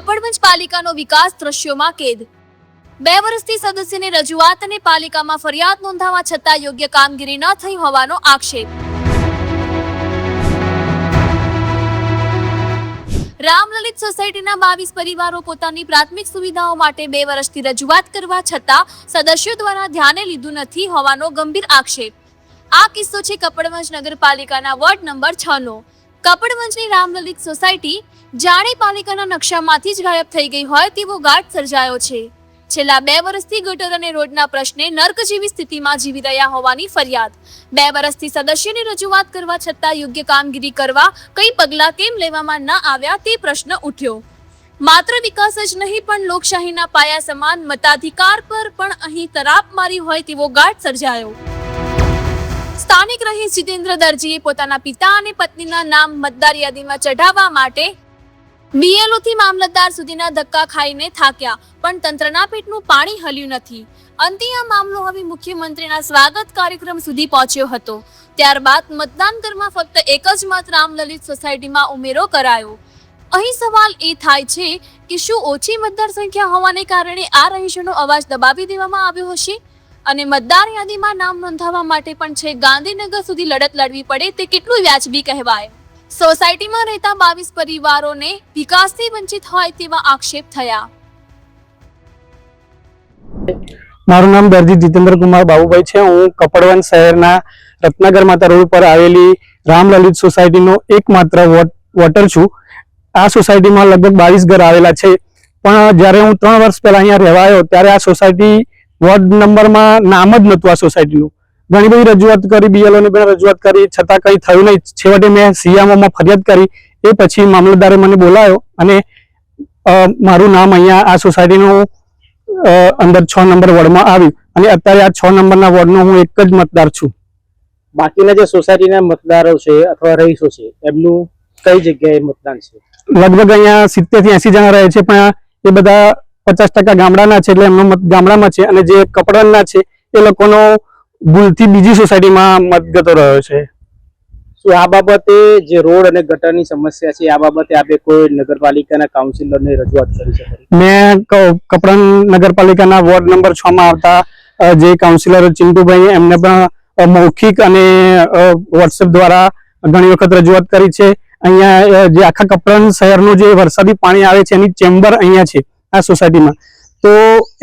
કપડવંજ પાલિકાનો વિકાસ દ્રશ્યોમાં કેદ। 2 વર્ષથી સદસ્યની રજૂઆત અને પાલિકામાં ફરિયાદ નોંધાવા છતાં યોગ્ય કામગીરી ન થઈ હોવાનો આક્ષેપ। રામલલિત સોસાયટીના 22 પરિવારો પોતાની પ્રાથમિક સુવિધાઓ માટે 2 વર્ષથી રજૂઆત કરવા છતાં સદસ્યો દ્વારા ધ્યાને લીધું નથી હોવાનો ગંભીર આક્ષેપ। આ કિસ્સો છે કપડવંજ નગરપાલિકાના વોર્ડ નંબર 6 નો। કપડવંજની રામલલિત સોસાયટી જાણે પાલિકાના નકશામાંથી જ ગાયબ થઈ ગઈ હોય તેવો ઘાટ સર્જાયો છે। છેલ્લા 2 વર્ષથી ગટર અને રોડના પ્રશ્ને નર્ક જેવી સ્થિતિમાં જીવી રહ્યા હોવાની ફરિયાદ। 2 વર્ષથી સદસ્યની રજૂઆત કરવા છતાં યોગ્ય કામગીરી કરવા કઈ પગલાં કેમ લેવામાં ન આવ્યા તે પ્રશ્ન ઉઠ્યો। માત્ર વિકાસ જ નહીં પણ લોકશાહીના પાયા સમાન મતાધિકાર પર પણ અહીં તરાપ મારી હોય તેવો ઘાટ સર્જાયો। સ્થાનિક રહીશ જીતેન્દ્ર દરજીએ પોતાના પિતા અને પત્નીના નામ મતદાર યાદીમાં ચઢાવવા માટે BLO થી મામલતદાર સુધીના ધક્કા ખાઈને થાક્યા પણ તંત્રના પેટનું પાણી હલ્યું નથી। અંતે આ મામલો હવે મુખ્યમંત્રીના સ્વાગત કાર્યક્રમ સુધી પહોંચ્યો હતો। ત્યારબાદ મતદાન દરમાં ફક્ત એક જ મત રામલલિત સોસાયટીમાં ઉમેરો કરાયો। અહીં સવાલ એ થાય છે કે શું ઓછી મતદાર સંખ્યા હોવાને કારણે આ રહીશોનો અવાજ દબાવી દેવામાં આવ્યો હશે અને મતદાર યાદીમાં નામ નોંધાવવા માટે પણ છે ગાંધીનગર સુધી લડત લડવી પડે તે કેટલું વ્યાજબી કહેવાય। સોસાયટીમાં રહેતા 22 પરિવારોને વિકાસથી વંચિત હોય તેવા આક્ષેપ થયા। મારું નામ દરજી જીતેન્દ્ર કુમાર બાબુભાઈ છે। હું કપડવંજ શહેરના રત્નાગર માતા રોડ પર આવેલી રામલલિત સોસાયટીનો એકમાત્ર વોટર છું। આ સોસાયટીમાં લગભગ 22 ઘર આવેલા છે પણ જ્યારે હું 3 વર્ષ પહેલા અહીંયા રહેવા આવ્યો ત્યારે આ સોસાયટી વોર્ડ નંબરમાં નામ જ નહોતું આ સોસાયટીનું। ઘણી બધી રજૂઆત કરી, BLO ને પણ રજૂઆત કરી છતાં કંઈ થયું નહીં। છેવટે મેં CMOમાં ફરિયાદ કરી। એ પછી મામલતદારે મને બોલાવ્યો અને મારું નામ અહીંયા આ સોસાયટીનું અંદર 6 નંબર વોર્ડમાં આવ્યું અને અત્યારે આ 6 નંબરના વોર્ડનો હું એક જ મતદાર છું। બાકીના જે સોસાયટીના મતદારો છે અથવા રહીશો છે એમનું કઈ જગ્યાએ મતદાન છે? લગભગ અહીંયા 70 થી 80 જણા રહે છે પણ એ બધા 50% ગામડાના છે એટલે એમનો મત ગામડામાં છે અને જે કપડવંજના છે એ લોકોનો ભૂલથી બીજી સોસાયટીમાં મત જતો રહ્યો છે। શું આ બાબતે જે રોડ અને ગટરની સમસ્યા છે આ બાબતે આપે કોઈ નગરપાલિકાના કાઉન્સિલરને રજૂઆત કરી છે? મેં કપડવંજ નગરપાલિકાના વોર્ડ નંબર 6 માં આવતા જે કાઉન્સિલર ચિંટુભાઈ એમને પણ મૌખિક અને WhatsApp દ્વારા ઘણી વખત રજૂઆત કરી છે। અહીંયા જે આખા કપડવંજ શહેરનું જે વરસાદી પાણી આવે છે એની ચેમ્બર અહીંયા છે આ સોસાયટીમાં, તો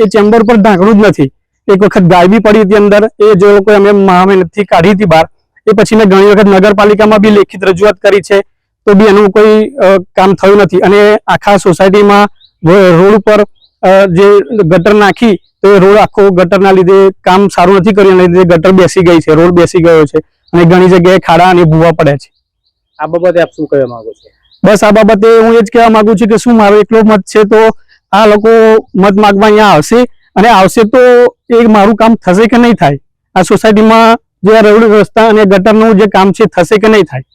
એ ચેમ્બર પર ઢાંકણું જ નથી। એક વખત ગાય બી પડી હતી અંદર, એ જો લોકો અમે મહેનતથી કાઢી હતી બહાર। એ પછી મેં ઘણી વખત નગરપાલિકામાં બી લેખિત રજૂઆત કરી છે તો બી એનું કોઈ કામ થયું નથી અને આખા સોસાયટીમાં રોડ ઉપર જે ગટર નાખી તો એ રોડ આખો ગટરના લીધે કામ સારું નથી કર્યું, એના લીધે ગટર બેસી ગઈ છે, રોડ બેસી ગયો છે અને ઘણી જગ્યાએ ખાડા અને ભૂવા પડ્યા છે। આ બાબતે આપ શું કહેવા માંગો છો? બસ આ બાબતે હું એ જ કહેવા માંગુ છું કે શું મારો એકલો મત છે તો આ લોકો મત માગવા અહીંયા આવશે અને આવશે તો એ મારું કામ થશે કે નહીં થાય? આ સોસાયટીમાં જે રોડ રસ્તા અને ગટરનું જે કામ છે થશે કે નહીં થાય?